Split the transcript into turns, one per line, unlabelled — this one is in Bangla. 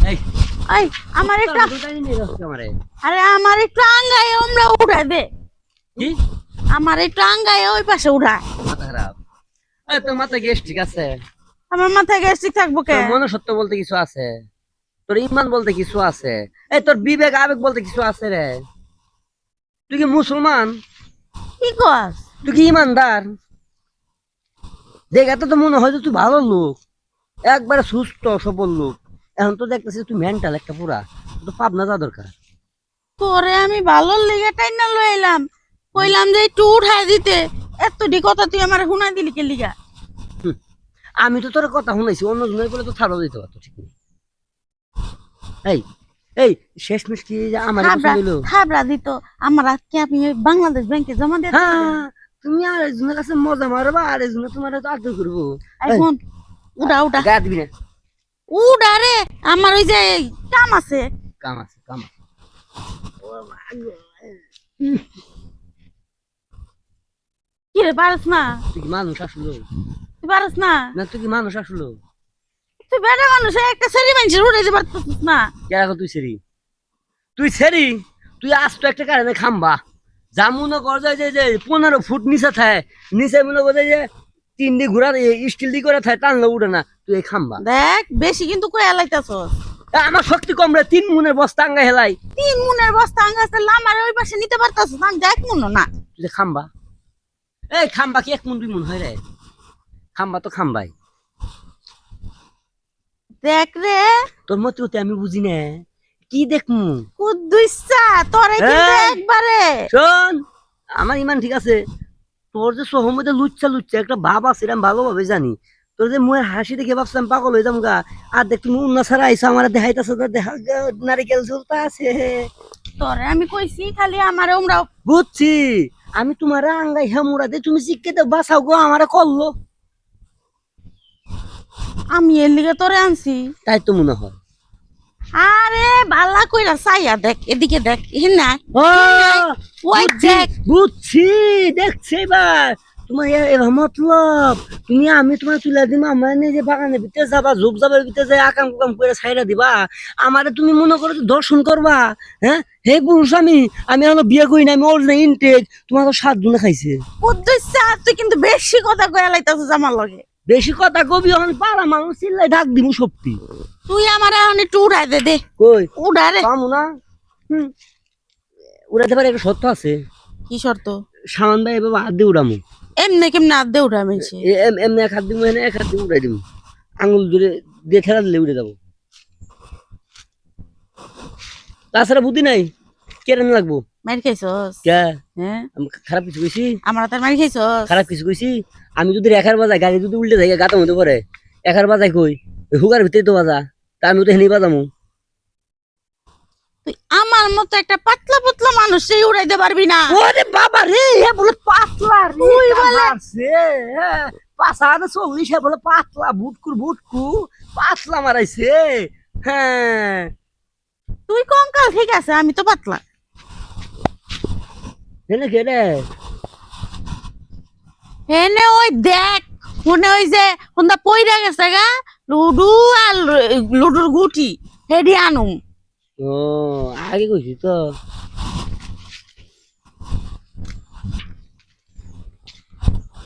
এই
এই আমার একটা আরে আমার একটু আঙ্গায় আমরা উড়াই দে
কি
আমার একটু আঙ্গায় ওই পাশে উড়ায়
মাথা খারাপ এই তোর মাথা গ্যাস ঠিক আছে
আমার মাথায় গ্যাস্ট্রিক থাকবো কে
তোর মনুষ্যত্ব বলতে কিছু আছে তোর ইমান বলতে কিছু আছে এই তোর বিবেক আবেগ বলতে কিছু আছে রে তুই কি মুসলমান
কি কস
তুই কি ইমানদার দেখ এত তো মনে হয় যে তুই ভালো লোক একবারে সুস্থ সবল লোক এখন তো দেখতেছিস তুই মেন্টাল একটা পুরা তো পাবনা যা দরকার
তোরে আমি ভালো লেগে টাইনা লইলাম কইলাম যে একটু উঠাই দিতে এতটি কথা তুই আমার শুনাই দিলি কে লিগা
আমি তো তোর কথা শুনাইছি অন্য জনের বলে তো ছাড়াও দিতে পারতো ঠিক নেই এই এই শেষমেশ কি যে আমার
খাবরা দিত আমার আজকে আপনি বাংলাদেশ ব্যাংকে জমা দিয়ে
হ্যাঁ তুমি আর একজনের কাছে মজা মারবা আর একজনে তোমার আদর করবো
এখন উড়া উড়া
গা দিবি না
উড়া রে আমার ওই যে কাম আছে
কাম আছে কাম আছে
কি রে পারস না
তুই কি মানুষ আসলো
তুই পারস না
না তুই কি মানুষ আসলো
তুই বেটা মানুষ একটা সেরি মানুষের উড়াইতে পারছিস না
কেন তুই সেরি তুই আজ তো একটা কারণে খাম্বা যা মনে কর যায় যে 15 ফুট নিচে থাকে নিচে মনে কর যে 3 দি ঘোরা স্টিল দি করে থাকে টানলে উঠে না তুই এই খাম্বা
দেখ বেশি কিন্তু কই এলাইতাছস
আমার শক্তি কম রে 3 মুনের বস্তা আঙ্গা হেলাই
3 মুনের বস্তা আঙ্গাছে লামার ওই পাশে নিতে পারতাছস আমি দেখ মুন না
তুই যে খাম্বা এই খাম্বা কি 1 মুন 2 মুন হয় রে খাম্বা তো খাম্বাই
দেখ রে
তোর মতে আমি বুঝি না কি দেখমু
কুদ্দুইসা তোরে কিন্তু একবারে
শোন আমার ইমান ঠিক আছে তোর যে সহমতে লুচ্চা একটা ভাব আছে আমি ভালোভাবে জানি তোর যে মুয়ের হাসি দেখে ভাবছিলাম পাগল হয়ে যাবো গা আর দেখ তুমি উন্না ছাড়া আইসা আমার দেখাইতেছে দেখা নারিকেল ঝুলতা আছে
তোরে আমি কইছি খালি আমারে উমরাও
বুঝছি আমি তোমার আঙ্গাই হেমুরা দে তুমি শিখকে তো বাঁচাও গো আমারে করলো
আমি এর লিগে তোরে আনছি
তাই তো মনে হয়
আরে বালা কইরা চাইয়া দেখ এদিকে দেখ না ওই দেখ
বুঝছি দেখছি এবার তোমার এবার মতলব তুমি আমি তোমার তুলে দিম আমার নিজে বাগানের ভিতরে যাবা ঝোপ যাবার ভিতরে যাই আকাম কুকাম করে ছাইরা দিবা আমারে তুমি মনে করো দর্শন করবা হ্যাঁ হে পুরুষ আমি হলো বিয়ে করি না আমি অরিজিনাল ইনটেক তোমার তো 7 জনে খাইছে
উদ্দেশ্যে তুই কিন্তু বেশি কথা কইয়া লাইতাছিস আমার লগে
বেশি কথা কবি এখন পারা মানুষ চিল্লাই ঢাক দিমু সত্যি
তুই আমার এখন একটু উড়াই দে
কই
উড়া রে
পামু না উড়াতে পারে একটা শর্ত আছে
কি শর্ত
সামান ভাই এভাবে হাত দিয়ে উড়ামু
এমনি কেমনে হাত দিয়ে উড়ামি
এমনি এক হাত দিমু এনে এক হাত দিয়ে উড়াই দিমু আঙুল ধরে দিয়ে ঠেলা দিলে উড়ে যাবো তাছাড়া বুদ্ধি নাই কেন লাগবো
মার খাইছস
কে
হ্যাঁ
খারাপ কিছু কইছি
আমার তার মার খাইছস
খারাপ কিছু কইছি আমি যদি রেখার বাজাই গাড়ি যদি উল্টে যাই গাতার মধ্যে পড়ে একার বাজাই কই হুগার ভিতরে তো বাজা তা আমি তো হেনি বাজামু
তুই আমার মতো একটা পাতলা পাতলা মানুষ সেই উড়াইতে পারবি না
ওরে বাবা রে হে বলে পাতলা রে
তুই বলে
পাঁচা 40 হে বলে পাতলা বুটকু পাতলা মারাইছে হ্যাঁ
তুই কঙ্কাল ঠিক আছে আমি তো পাতলা
এনে কেডে
এনে ওই দেখ মনে ওই যে কোনটা পইরা গেছে গা লুডু আর লুডুর গুটি হেডি আনুম
ও আগে কইছি তো